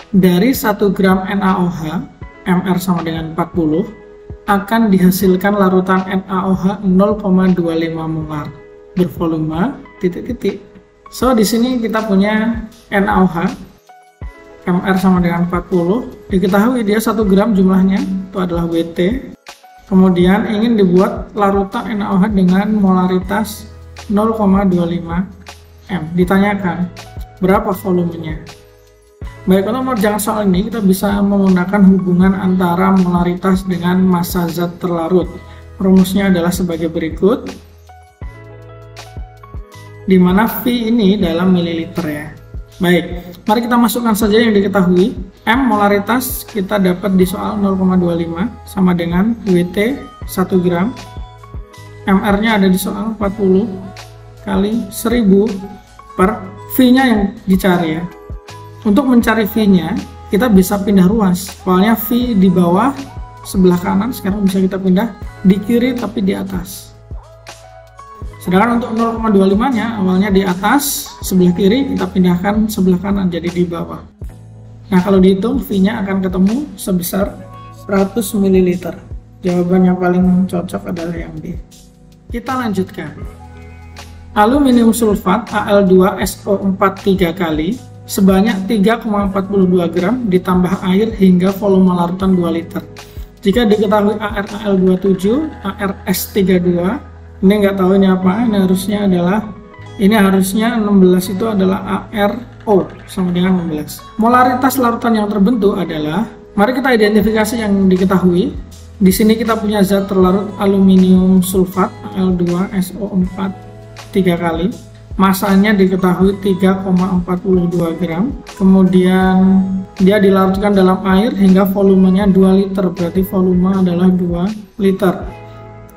Dari 1 gram NaOH, MR sama dengan 40, akan dihasilkan larutan NaOH 0,25 molar bervolume titik-titik. So, di sini kita punya NaOH, MR sama dengan 40. Diketahui dia 1 gram jumlahnya, itu adalah Wt. Kemudian ingin dibuat larutan NaOH dengan molaritas 0,25 M. Ditanyakan berapa volumenya. Baik, untuk mengerjakan soal ini kita bisa menggunakan hubungan antara molaritas dengan massa zat terlarut. Rumusnya adalah sebagai berikut, di mana V ini dalam mililiter ya. Baik, mari kita masukkan saja yang diketahui. M molaritas kita dapat di soal 0,25 sama dengan Wt 1 gram. MR-nya ada di soal 40 kali 1000 per V-nya yang dicari ya. Untuk mencari V-nya, kita bisa pindah ruas. Awalnya V di bawah sebelah kanan, sekarang bisa kita pindah di kiri tapi di atas. Sedangkan untuk 0,25-nya awalnya di atas sebelah kiri, kita pindahkan sebelah kanan jadi di bawah. Nah, kalau dihitung V-nya akan ketemu sebesar 100 ml. Jawaban yang paling cocok adalah yang B. Kita lanjutkan. Aluminium sulfat Al2SO4 3 kali sebanyak 3,42 gram ditambah air hingga volume larutan 2 liter. Jika diketahui ArAl27, ArS32, ini nggak tahu ini apa, ini harusnya 16 itu adalah ArO sama dengan 16. Molaritas larutan yang terbentuk adalah, mari kita identifikasi yang diketahui. Di sini kita punya zat terlarut aluminium sulfat Al2SO4 3 kali. Masanya diketahui 3,42 gram. Kemudian dia dilarutkan dalam air hingga volumenya 2 liter, berarti volume adalah 2 liter.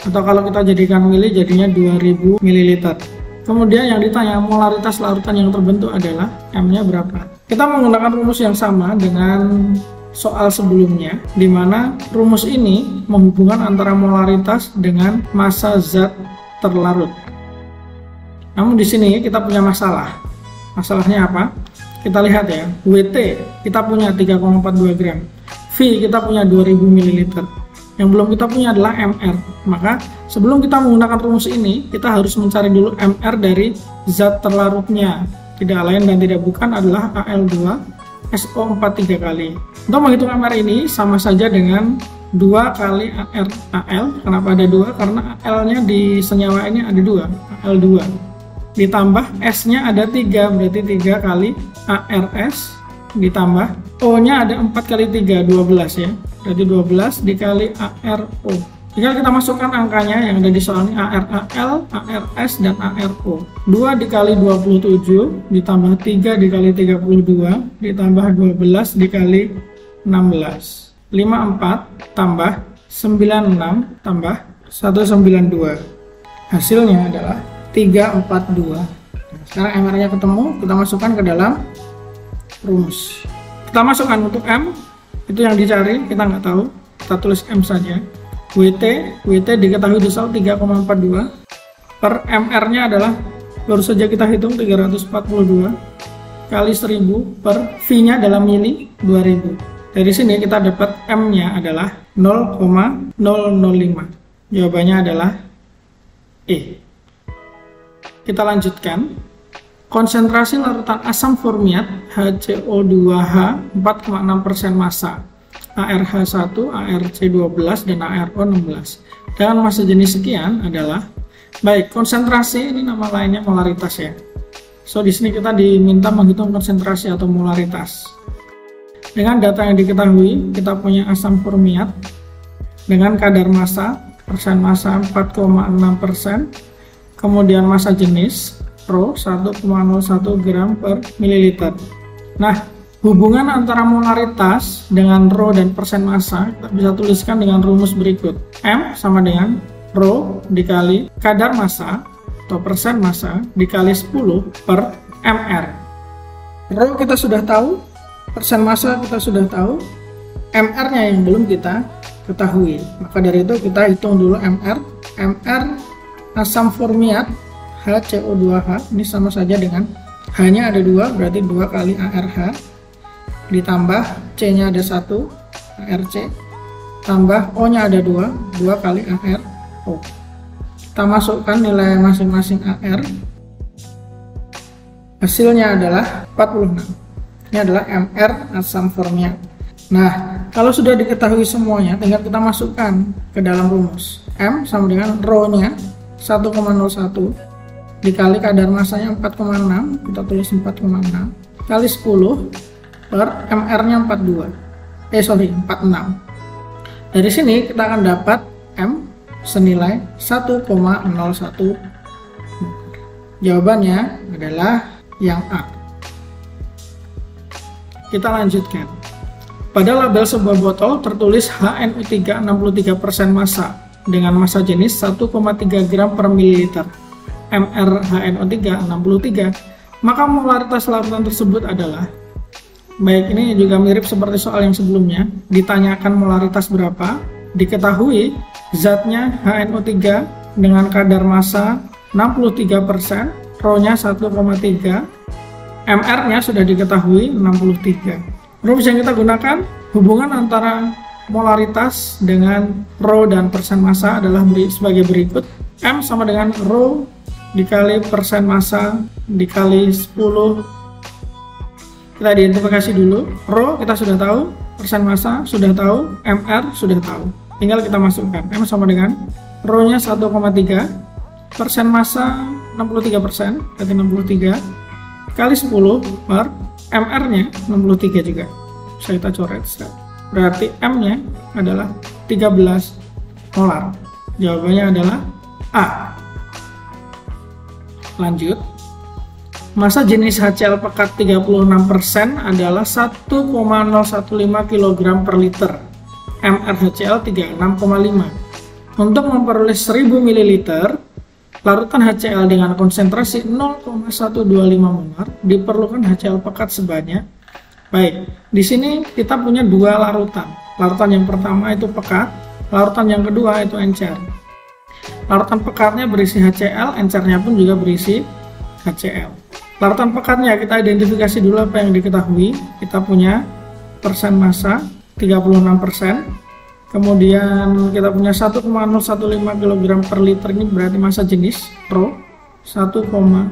Atau kalau kita jadikan mili jadinya 2000 ml. Kemudian yang ditanya molaritas larutan yang terbentuk adalah M-nya berapa. Kita menggunakan rumus yang sama dengan soal sebelumnya, di mana rumus ini menghubungkan antara molaritas dengan massa zat terlarut. Namun di sini kita punya masalah. Masalahnya apa? Kita lihat ya, Wt kita punya 3,42 gram, V kita punya 2000 ml. Yang belum kita punya adalah MR. Maka sebelum kita menggunakan rumus ini, kita harus mencari dulu MR dari zat terlarutnya. Tidak lain dan tidak bukan adalah Al2SO4 3 kali. Untuk menghitung MR ini sama saja dengan 2 kali ArAl. Kenapa ada 2? Karena Al-nya di senyawa ini ada 2, Al2. Ditambah S-nya ada 3, berarti 3 kali ArS, ditambah O-nya ada 4 kali 3, 12 ya, berarti 12 dikali ArO. Tinggal kita masukkan angkanya yang ada di soal ini, ArAl, ArS, dan ArO. 2 dikali 27 ditambah 3 dikali 32 ditambah 12 dikali 16. 54 tambah 96 tambah 192. Hasilnya adalah 342. Sekarang MR-nya ketemu, kita masukkan ke dalam rumus. Kita masukkan untuk M, itu yang dicari, kita nggak tahu, kita tulis M saja. Wt diketahui di soal 3,42 per MR-nya adalah baru saja kita hitung 342 kali 1000 per V-nya dalam mili 2000. Dari sini kita dapat M-nya adalah 0,005. Jawabannya adalah E. Kita lanjutkan. Konsentrasi larutan asam formiat HCO2H 4,6% massa, ARH1, ARC12, dan ARO16 dengan massa jenis sekian adalah, baik, konsentrasi ini nama lainnya molaritas ya. So di sini kita diminta menghitung konsentrasi atau molaritas. Dengan data yang diketahui, kita punya asam formiat dengan kadar massa, persen massa 4,6%, kemudian massa jenis Rho 1,01 gram per mililiter. Nah, hubungan antara molaritas dengan Rho dan persen massa kita bisa tuliskan dengan rumus berikut. M sama dengan Rho dikali kadar massa atau persen massa dikali 10 per mr. Rho kita sudah tahu, persen massa kita sudah tahu, mr-nya yang belum kita ketahui. Maka dari itu kita hitung dulu mr. Mr asam formiat HCO2H ini sama saja dengan H-nya ada 2, berarti 2 kali ARH ditambah C-nya ada 1, ARC, tambah O-nya ada 2 kali ARO. Kita masukkan nilai masing-masing AR. Hasilnya adalah 46. Ini adalah MR asam formnya. Nah, kalau sudah diketahui semuanya, tinggal kita masukkan ke dalam rumus. M sama dengan rho-nya 1,01 dikali kadar masanya 4,6, kita tulis 4,6 kali 10 per MR-nya 46. Dari sini kita akan dapat M senilai 1,01. Jawabannya adalah yang A. Kita lanjutkan. Pada label sebuah botol tertulis HNO3 63% massa dengan massa jenis 1,3 gram per mililiter. MR HNO3 63. Maka molaritas larutan tersebut adalah, baik, ini juga mirip seperti soal yang sebelumnya, ditanyakan molaritas berapa, diketahui zatnya HNO3 dengan kadar massa 63%, rho-nya 1,3, MR-nya sudah diketahui 63. Rumus yang kita gunakan, hubungan antara molaritas dengan rho dan persen massa adalah sebagai berikut. M sama dengan rho dikali persen massa dikali 10. Kita identifikasi dulu. Rho kita sudah tahu, persen massa sudah tahu, MR sudah tahu. Tinggal kita masukkan. M sama dengan rho-nya 1,3, persen massa 63%, berarti 63 kali 10 per MR-nya 63 juga. Bisa kita coret. Berarti M-nya adalah 13 molar. Jawabannya adalah A. Lanjut. Massa jenis HCl pekat 36% adalah 1,015 kg per liter. MR HCl 36,5. Untuk memperoleh 1000 ml larutan HCl dengan konsentrasi 0,125 molar, diperlukan HCl pekat sebanyak. Baik, di sini kita punya dua larutan. Larutan yang pertama itu pekat, larutan yang kedua itu encer. Larutan pekatnya berisi HCl, encernya pun juga berisi HCl. Larutan pekatnya kita identifikasi dulu apa yang diketahui. Kita punya persen massa 36%. Kemudian kita punya 1,015 kg per liter, ini berarti massa jenis rho 1,015.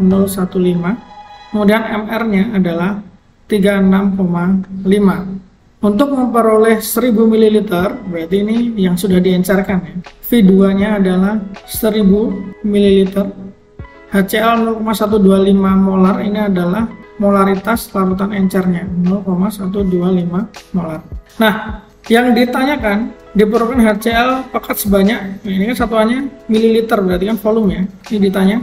Kemudian MR-nya adalah 36,5. Untuk memperoleh 1000 ml, berarti ini yang sudah diencerkan ya. V2-nya adalah 1000 ml. HCl 0,125 molar, ini adalah molaritas larutan encernya 0,125 molar. Nah, yang ditanyakan diperlukan HCl pekat sebanyak, ini kan satuannya mililiter, berarti kan volume ya. Ini ditanya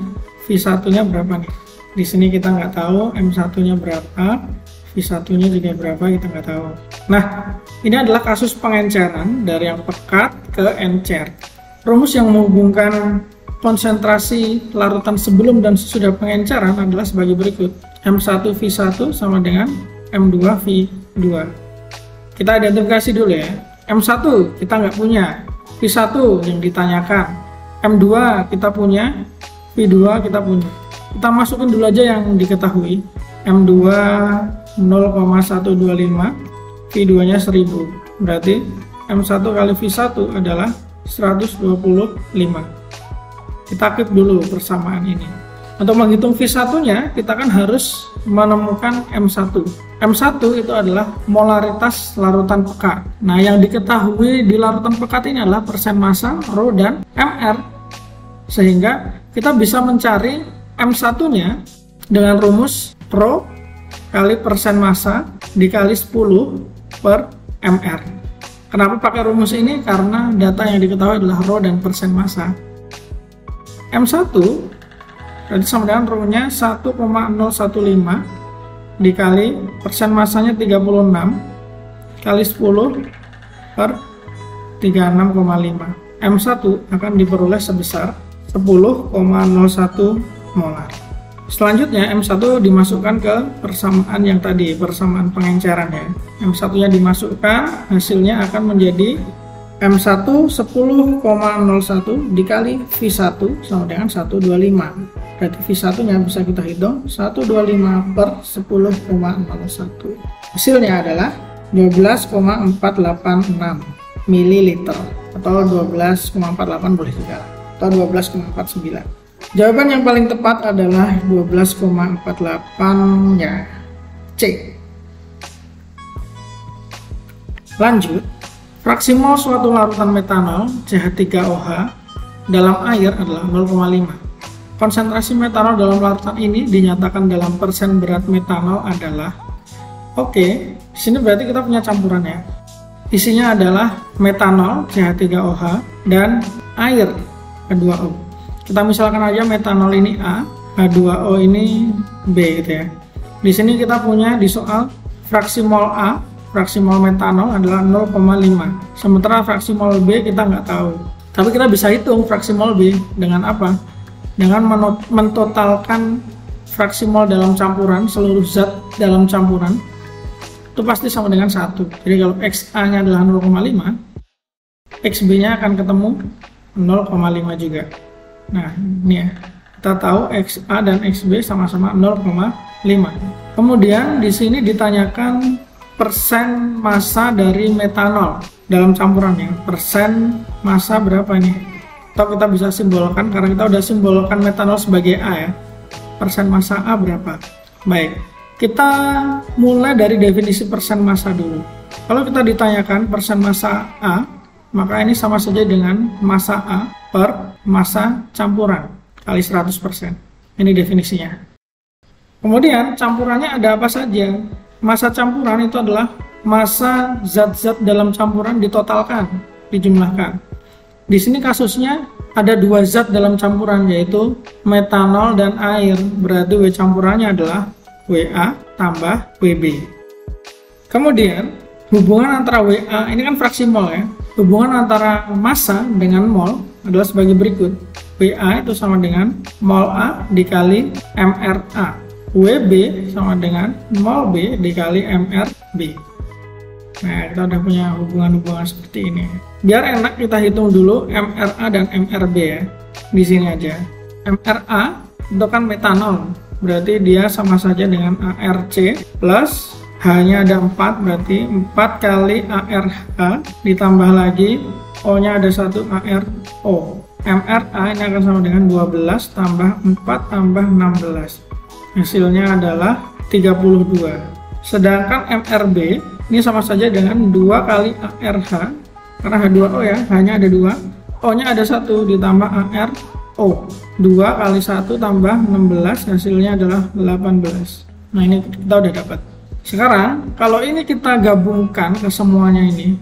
V1-nya berapa nih. Di sini kita nggak tahu M1-nya berapa, V1-nya juga berapa, kita nggak tahu. Nah, ini adalah kasus pengenceran dari yang pekat ke encer. Rumus yang menghubungkan konsentrasi larutan sebelum dan sesudah pengenceran adalah sebagai berikut. M1V1 sama dengan M2V2. Kita identifikasi dulu ya. M1 kita nggak punya, V1 yang ditanyakan, M2 kita punya, V2 kita punya. Kita masukkan dulu aja yang diketahui. M2 0,125, V2-nya 1000. Berarti M1 kali V1 adalah 125. Kita keep dulu persamaan ini. Untuk menghitung V1-nya, kita kan harus menemukan M1. M1 itu adalah molaritas larutan pekat. Nah, yang diketahui di larutan pekat ini adalah persen massa, rho, dan MR. Sehingga kita bisa mencari M1-nya dengan rumus rho kali persen massa dikali 10 per MR. Kenapa pakai rumus ini? Karena data yang diketahui adalah rho dan persen massa. M1 berarti sama dengan rho-nya 1,015 dikali persen massanya 36 kali 10 per 36,5. M1 akan diperoleh sebesar 10,01 molar. Selanjutnya M1 dimasukkan ke persamaan yang tadi, persamaan pengenceran ya. M1-nya dimasukkan, hasilnya akan menjadi M1 10,01 dikali V1 sama dengan 125. Berarti V1 nya bisa kita hitung 125 per 10,01. Hasilnya adalah 12,486 ml atau 12,48 boleh juga, atau 12,49. Jawaban yang paling tepat adalah 12,48 ya, C. Lanjut, fraksi mol suatu larutan metanol CH3OH dalam air adalah 0,5. Konsentrasi metanol dalam larutan ini dinyatakan dalam persen berat metanol adalah, oke, di sini berarti kita punya campurannya. Isinya adalah metanol CH3OH dan air H2O. Kita misalkan aja metanol ini A, H2O ini B gitu ya. Di sini kita punya di soal fraksi mol A, fraksi mol metanol adalah 0,5. Sementara fraksi mol B kita nggak tahu. Tapi kita bisa hitung fraksi mol B dengan apa? Dengan mentotalkan fraksi mol dalam campuran, seluruh zat dalam campuran, itu pasti sama dengan 1. Jadi kalau XA-nya adalah 0,5, XB-nya akan ketemu 0,5 juga. Nah, ini ya. Kita tahu XA dan XB sama-sama 0,5. Kemudian di sini ditanyakan persen massa dari metanol dalam campurannya. Persen massa berapa ini? Atau kita bisa simbolkan, karena kita udah simbolkan metanol sebagai A ya. Persen massa A berapa? Baik, kita mulai dari definisi persen massa dulu. Kalau kita ditanyakan persen massa A, maka ini sama saja dengan massa A per massa campuran kali 100%. Ini definisinya. Kemudian campurannya ada apa saja? Massa campuran itu adalah massa zat-zat dalam campuran ditotalkan, dijumlahkan. Di sini kasusnya ada dua zat dalam campuran, yaitu metanol dan air. Berarti W campurannya adalah WA tambah WB. Kemudian hubungan antara WA, ini kan fraksi mol ya. Hubungan antara massa dengan mol adalah sebagai berikut. WA itu sama dengan mol A dikali MRA. WB sama dengan mol B dikali MRB. Nah, kita udah punya hubungan-hubungan seperti ini. Biar enak kita hitung dulu MRA dan MRB ya. Di sini aja. MRA itu kan metanol. Berarti dia sama saja dengan ARC plus H-nya ada 4, berarti 4 kali ARH ditambah lagi O-nya ada 1 ARO. MRA ini akan sama dengan 12 tambah 4 tambah 16. Hasilnya adalah 32. Sedangkan MRB ini sama saja dengan 2 kali ARH, karena H2O ya, hanya ada 2, O-nya ada 1 ditambah ARO. 2 kali 1 tambah 16, hasilnya adalah 18. Nah, ini kita udah dapat. Sekarang kalau ini kita gabungkan ke semuanya ini,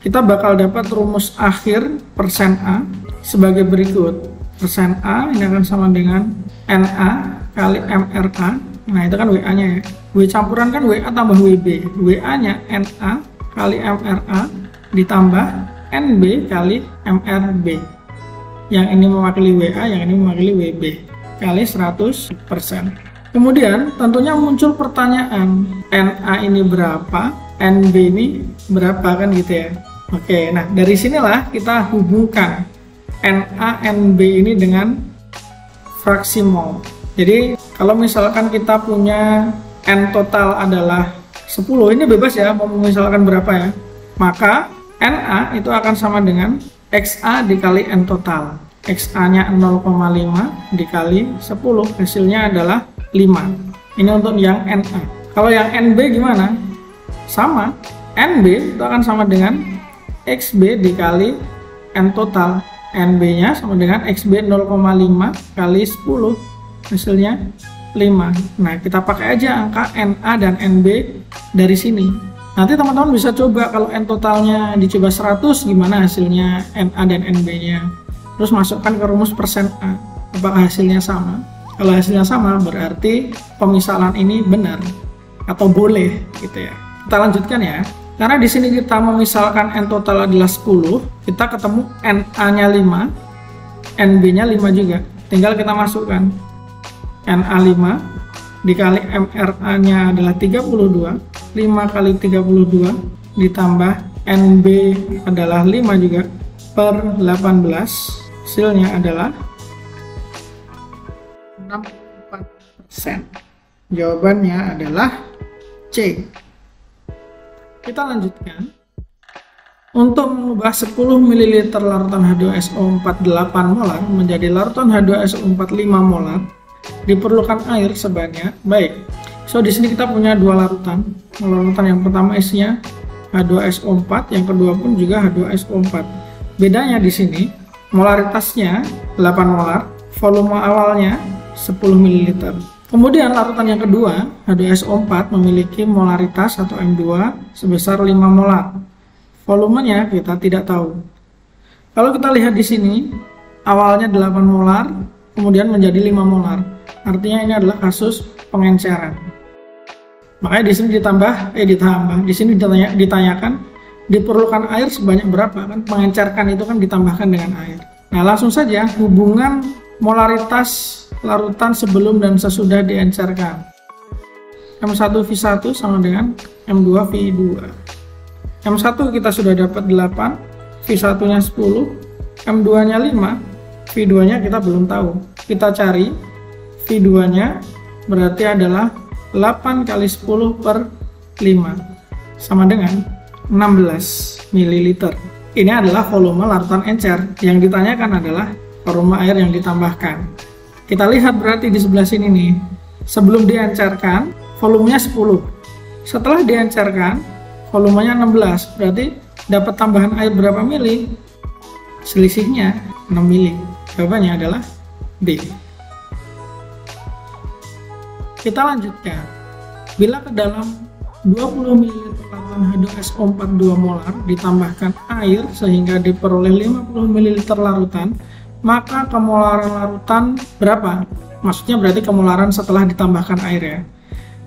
kita bakal dapat rumus akhir persen A sebagai berikut. Persen A ini akan sama dengan NA kali MRA. Nah, itu kan WA-nya ya. W campuran kan WA tambah WB. WA-nya NA kali MRA ditambah NB kali MRB. Yang ini mewakili WA, yang ini mewakili WB kali 100%. Kemudian tentunya muncul pertanyaan, NA ini berapa, NB ini berapa kan gitu ya. Oke, nah dari sinilah kita hubungkan NA, NB ini dengan fraksi mol. Jadi kalau misalkan kita punya N total adalah 10, ini bebas ya mau misalkan berapa ya, maka NA itu akan sama dengan XA dikali N total. XA nya 0,5 dikali 10, hasilnya adalah 5. Ini untuk yang NA. Kalau yang NB gimana? Sama, NB itu akan sama dengan XB dikali N total. NB nya sama dengan XB 0,5 kali 10, hasilnya 5. Nah, kita pakai aja angka NA dan NB dari sini. Nanti teman-teman bisa coba kalau N totalnya dicoba 100, gimana hasilnya NA dan NB nya. Terus masukkan ke rumus persen A, apakah hasilnya sama. Kalau hasilnya sama berarti pemisalan ini benar atau boleh gitu ya. Kita lanjutkan ya. Karena di sini kita memisalkan N total adalah 10, kita ketemu NA-nya 5, NB-nya 5 juga. Tinggal kita masukkan NA 5 dikali MRA-nya adalah 32, 5 kali 32 ditambah NB adalah 5 juga per 18, hasilnya adalah 64%. Jawabannya adalah C. Kita lanjutkan. Untuk mengubah 10 ml larutan H2SO4 8 molar menjadi larutan H2SO4 5 molar, diperlukan air sebanyak, so di sini kita punya dua larutan. Larutan yang pertama isinya H2SO4, yang kedua pun juga H2SO4. Bedanya di sini, molaritasnya 8 molar, volume awalnya 10 ml. Kemudian larutan yang kedua, H2SO4 memiliki molaritas atau M2 sebesar 5 molar. Volumenya kita tidak tahu. Kalau kita lihat di sini, awalnya 8 molar, kemudian menjadi 5 molar. Artinya ini adalah kasus pengenceran. Makanya di sini di sini ditanyakan diperlukan air sebanyak berapa, kan pengencerkan itu kan ditambahkan dengan air. Nah, langsung saja hubungan molaritas larutan sebelum dan sesudah diencerkan. M1V1 sama dengan M2V2. M1 kita sudah dapat 8, V1-nya 10, M2-nya 5, V2-nya kita belum tahu. Kita cari V2-nya berarti adalah 8 kali 10 per 5 sama dengan 16 ml. Ini adalah volume larutan encer. Yang ditanyakan adalah volume air yang ditambahkan. Kita lihat berarti di sebelah sini nih. Sebelum diencerkan, volumenya 10. Setelah diencerkan, volumenya 16, berarti dapat tambahan air berapa mili? Selisihnya 6 mili. Jawabannya adalah B. Kita lanjutkan. Bila ke dalam 20 ml larutan H2SO4 2 molar ditambahkan air sehingga diperoleh 50 ml larutan, maka kemolaran larutan berapa? Maksudnya berarti kemolaran setelah ditambahkan air ya.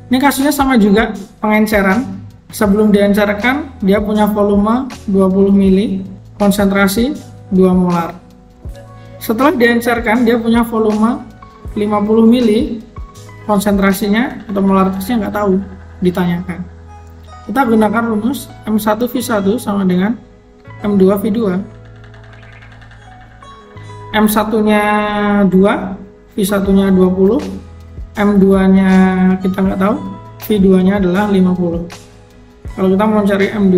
Ini kasusnya sama juga, pengenceran. Sebelum diencerkan, dia punya volume 20 ml, konsentrasi 2 molar. Setelah diencerkan, dia punya volume 50 ml, konsentrasinya atau molaritasnya nggak tahu, ditanyakan. Kita gunakan rumus M1V1 sama dengan M2V2. M1-nya 2, V1-nya 20, M2-nya kita nggak tahu, V2-nya adalah 50. Kalau kita mau cari M2,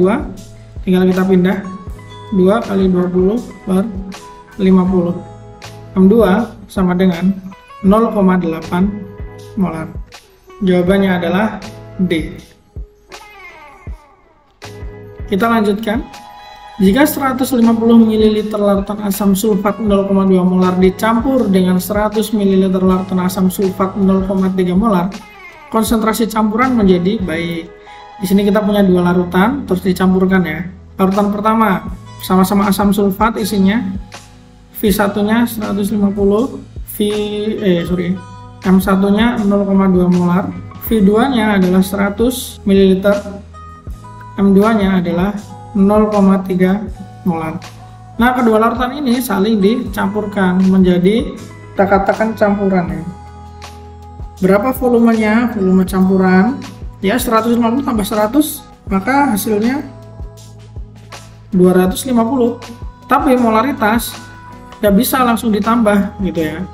tinggal kita pindah 2 kali 20 per 50. M2 sama dengan 0,8 molar. Jawabannya adalah D. Kita lanjutkan. Jika 150 ml larutan asam sulfat 0,2 molar dicampur dengan 100 ml larutan asam sulfat 0,3 molar, konsentrasi campuran menjadi baik. Di sini kita punya dua larutan, terus dicampurkan ya. Larutan pertama sama-sama asam sulfat, isinya V1-nya 150, M1-nya 0,2 molar, V2-nya adalah 100 ml, M2-nya adalah 0,3 molar. Nah, kedua larutan ini saling dicampurkan menjadi, kita katakan campuran ya. Berapa volumenya? Volume campuran ya 150 tambah 100, maka hasilnya 250. Tapi molaritas nggak bisa langsung ditambah gitu ya.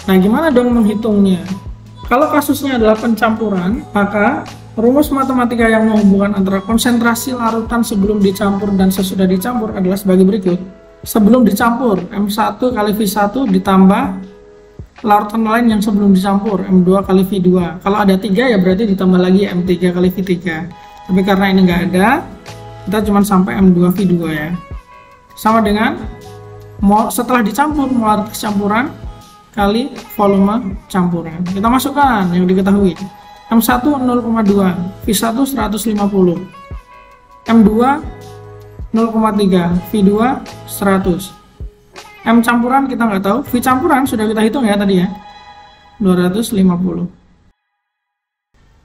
Nah, gimana dong menghitungnya? Kalau kasusnya adalah pencampuran, maka rumus matematika yang menghubungkan antara konsentrasi larutan sebelum dicampur dan sesudah dicampur adalah sebagai berikut. Sebelum dicampur, M1 kali V1 ditambah larutan lain yang sebelum dicampur, M2 kali V2. Kalau ada 3 ya berarti ditambah lagi M3 kali V3. Tapi karena ini nggak ada, kita cuma sampai M2 V2 ya. Sama dengan setelah dicampur, molaritas campuran kali volume campuran. Kita masukkan yang diketahui. M1 0,2, V1 150, M2 0,3, V2 100. M campuran kita nggak tahu, V campuran sudah kita hitung ya tadi ya, 250.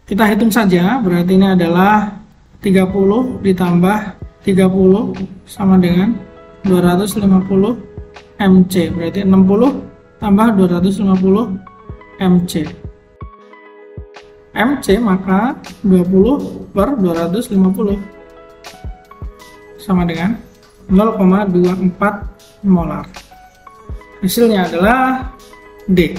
Kita hitung saja, berarti ini adalah 30 ditambah 30 sama dengan 250 MC, berarti 60 tambah 250 MC. MC maka 20 per 250 sama dengan 0,24 molar. Hasilnya adalah D.